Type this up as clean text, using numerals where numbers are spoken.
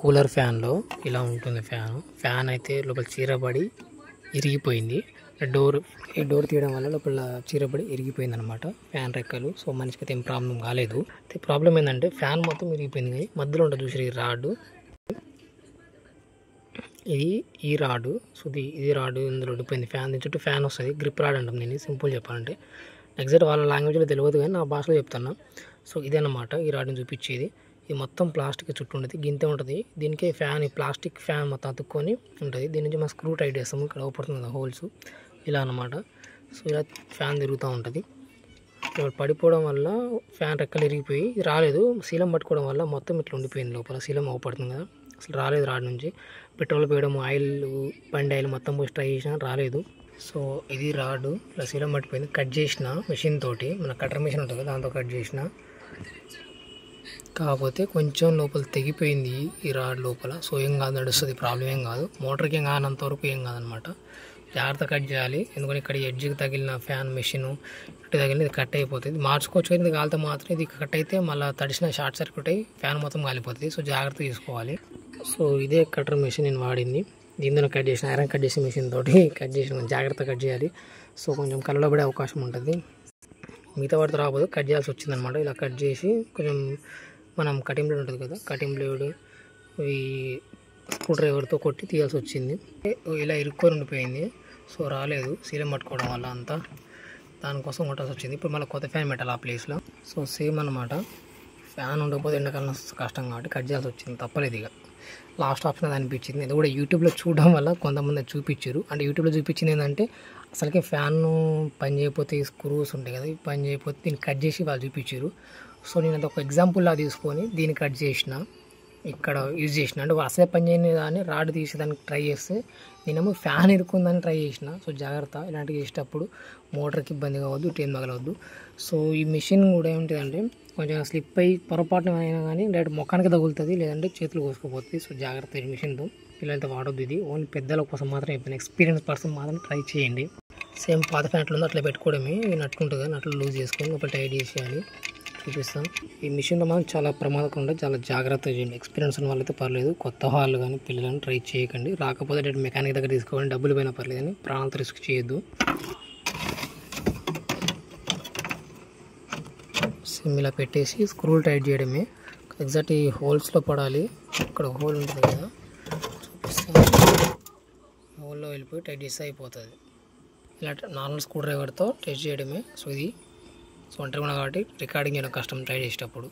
Cooler ఫ్యాన్లో ఇలా ఉంటుంది. Fan అయితే లోపల చీరబడి ఇరిగిపోయింది. ఈ డోర్ తీయడం వల్ల లోపల చీరబడి ఇరిగిపోయింది అనమాట ఫ్యాన్ రెక్కలు. సో మనిషికి అయితే ఏం ప్రాబ్లం కాలేదు. అయితే ప్రాబ్లం ఏంటంటే ఫ్యాన్ మొత్తం ఇరిగిపోయింది. కానీ మధ్యలో ఉంటుంది చూసారు ఈ రాడ్, ఈ రాడు. సో ఇది రాడు ఇందులో ఉండిపోయింది. ఫ్యాన్ దీని చుట్టూ ఫ్యాన్ వస్తుంది. గ్రిప్ రాడ్ అంటాం దీన్ని సింపుల్ చెప్పాలంటే. ఎగ్జాక్ట్ వాళ్ళ లాంగ్వేజ్లో తెలియదు కానీ నా భాషలో చెప్తున్నా. సో ఇదన్నమాట ఈ రాడ్ని చూపించేది. ఇది మొత్తం ప్లాస్టిక్ చుట్టూ ఉంటుంది, గింతే ఉంటుంది. దీనికే ఫ్యాన్, ఈ ప్లాస్టిక్ ఫ్యాన్ మొత్తం అతుక్కొని ఉంటుంది. దీని నుంచి మనం స్క్రూ టైట్ చేస్తాము. ఇక్కడ ఓపడుతుంది కదా హోల్స్, ఇలా అన్నమాట. సో ఇలా ఫ్యాన్ తిరుగుతూ ఉంటుంది. ఇక్కడ పడిపోవడం వల్ల ఫ్యాన్ రెక్కలు ఇరిగిపోయి రాలేదు. శీలం పట్టుకోవడం వల్ల మొత్తం ఇట్లా ఉండిపోయింది. లోపల శీలం ఓపడుతుంది కదా, అసలు రాలేదు రాడ్ నుంచి. పెట్రోల్ పోయడం, ఆయిల్, బండి ఆయిల్ మొత్తం పోసి ట్రై చేసినా రాలేదు. సో ఇది రాడు ఇలా శీలం పట్టిపోయింది. కట్ చేసిన మెషిన్ తోటి, మన కటర్ మెషిన్ ఉంటుంది కదా దాంతో కట్ చేసిన. కాకపోతే కొంచెం లోపల తెగిపోయింది ఈ రాడ్ లోపల. సో ఏం కాదు, నడుస్తుంది, ప్రాబ్లం ఏం కాదు. మోటార్కి ఏం కానంత వరకు ఏం కాదనమాట. జాగ్రత్త కట్ చేయాలి, ఎందుకంటే ఇక్కడ ఎడ్జ్కి తగిలిన ఫ్యాన్ మెషిన్ ఇటు తగిలిన ఇది కట్ అయిపోతుంది. మార్చుకోవచ్చు, ఇది కాలితే మాత్రం ఇది కట్ అయితే మళ్ళీ తడిసిన షార్ట్ సర్క్యూట్ అయ్యి ఫ్యాన్ మొత్తం కాలిపోతుంది. సో జాగ్రత్త తీసుకోవాలి. సో ఇదే కటర్ మెషిన్ నేను వాడింది. దీంతో కట్ చేసిన, ఐరన్ కట్ చేసే మెషిన్ తోటి కట్ చేసిన. జాగ్రత్త కట్ చేయాలి. సో కొంచెం కళ్ళలో పడే అవకాశం ఉంటుంది. మిగతా వాటితో రాబోదు, కట్ చేయాల్సి వచ్చిందనమాట. ఇలా కట్ చేసి కొంచెం మనం కటింగ్ బ్లేడ్ ఉంటుంది కదా, కటింగ్ బ్లేడ్ ఈ స్క్రూ డ్రైవర్తో కొట్టి తీయాల్సి వచ్చింది. ఇలా ఇరుక్కొని ఉండిపోయింది. సో రాలేదు శీలం పట్టుకోవడం వల్ల అంతా, దానికోసం కొట్టాల్సి వచ్చింది. ఇప్పుడు మళ్ళీ కొత్త ఫ్యాన్ పెట్టాలి ఆ ప్లేస్లో. సో సేమ్ అనమాట. ఫ్యాన్ ఉండకపోతే ఎండాకాలం కష్టం కాబట్టి కట్ చేయాల్సి వచ్చింది, తప్పలేదు. ఇక లాస్ట్ ఆప్షన్ అది అనిపించింది. ఇది కూడా యూట్యూబ్లో చూడడం వల్ల కొంతమంది చూపించారు. అంటే యూట్యూబ్లో చూపించింది ఏంటంటే అసలుకే ఫ్యాన్ పని చేయకపోతే ఈ స్క్రూస్ ఉంటాయి కదా, ఇవి పని చేయకపోతే దీన్ని కట్ చేసి వాళ్ళు చూపించారు. సో నేను అది ఒక ఎగ్జాంపుల్లా తీసుకొని దీన్ని కట్ చేసిన, ఇక్కడ యూజ్ చేసిన. అంటే అసలే పని చేయని దాన్ని రాడ్ తీసేదానికి ట్రై చేస్తే నేనేమో ఫ్యాన్ ఇరుక్కుందని ట్రై చేసిన. సో జాగ్రత్త, ఇలాంటివి చేసేటప్పుడు మోటార్కి ఇబ్బంది కావద్దు, టైం తగలవద్దు. సో ఈ మిషన్ కూడా ఏముంటుందంటే కొంచెం స్లిప్ అయ్యి పొరపాటున అయినా కానీ డైరెక్ట్ మొక్కానికి తగులుతుంది, లేదంటే చేతులు కోసుకుపోతుంది. సో జాగ్రత్త ఈ మిషన్తో పిల్లలతో వాడొద్దు. ఇది ఓన్లీ పెద్దల కోసం మాత్రం అయిపోయింది. ఎక్స్పీరియన్స్ పర్సన్ మాత్రం ట్రై చేయండి. సేమ్ పాత ఫ్యాన్ ఎట్లా ఉందో అట్లా పెట్టుకోవడమే. ఇది నట్టు ఉంటుంది కదా, నట్లు లూజ్ చేసుకొని లోపల టైట్ చేసేయాలి. చూపిస్తాం. ఈ మిషన్లో మనం చాలా ప్రమాదకరం ఉంటుంది, చాలా జాగ్రత్తగా చేయండి. ఎక్స్పీరియన్స్ ఉన్న వాళ్ళైతే పర్లేదు, కొత్త వాళ్ళు కానీ పిల్లలను ట్రై చేయకండి. రాకపోతే డైరెక్ట్ మెకానిక్ దగ్గర తీసుకోవాలి, డబ్బులు పోయినా పర్లేదు కానీ ప్రాణాలతో రిస్క్ చేయొద్దు. సిమ్ ఇలా పెట్టేసి స్క్రూలు టైట్ చేయడమే. ఎగ్జాక్ట్ ఈ హోల్స్లో పడాలి. ఇక్కడ హోల్ ఉంటుంది కదా, చూపిస్తాం. హోల్లో వెళ్ళిపోయి టైట్ చేస్తే అయిపోతుంది. ఇలా నార్మల్ స్క్రూ డ్రైవర్తో టెస్ట్ చేయడమే. సో ఇది ఒంటరిగా కాబట్టి రికార్డింగ్ చేయడం కష్టం ట్రై చేసేటప్పుడు.